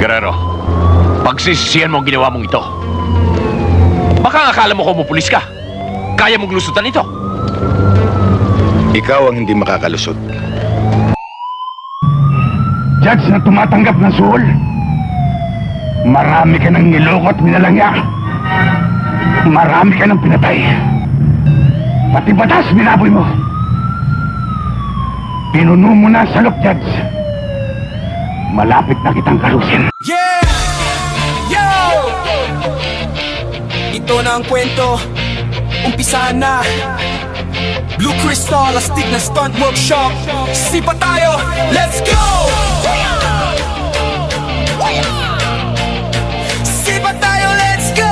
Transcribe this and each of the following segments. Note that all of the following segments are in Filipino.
Guerrero, pagsisisihan mo ang ginawa mong ito. Baka akala mo kumupulis ka. Kaya mong lusutan ito. Ikaw ang hindi makakalusot. Judge na tumatanggap ng suhol. Marami ka nang niloko at minalangya. Marami ka nang pinatay. Pati batas binaboy mo. Pinuno mo na sa Judge. Malapit na kitang kalusin. Yeah! Yo! Ito na ang kwento. Umpisahan na. Blue Crystal, astig na stunt workshop. Sipa tayo, let's go! Sipa tayo, let's go!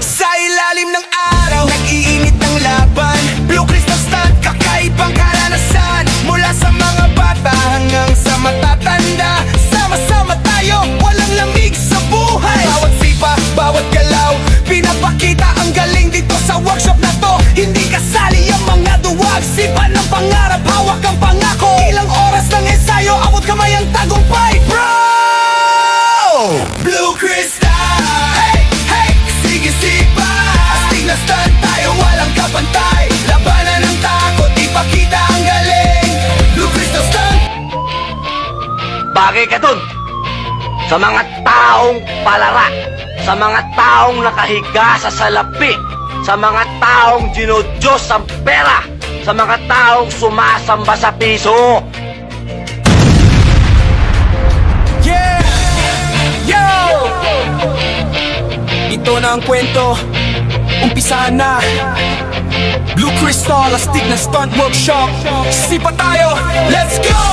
Sa ilalim ng araw, nag-iinit ng laban. Blue Crystal stunt, kakaibang karanasan. Mula sa mga bata hanggang sa matatanda. Sama-sama tayo, walang lamig sa buhay. Bawat sipa, bawat galaw, pinapakita ang galing dito sa workshop na to. Hindi kasali ang mga duwag. Sipa ng pangarap, hawak ang pangako. Ilang oras ng ensayo, abot kamay ang tagumpay, bro! Blue Crystal, hey, hey, sige sipa. Astig na stunt tayo, walang kapantay. Labanan ng takot, ipakita ang galing. Blue Crystal stunt. Bagay ka dun sa mga taong palara, sa mga taong nakahiga sa salapi, sa mga taong dinudyos ang pera, sa mga taong sumasamba sa piso. Yeah! Yo! Ito na ang kwento. Umpisahan na. Blue Crystal, astig na stunt workshop. Sipa tayo, let's go!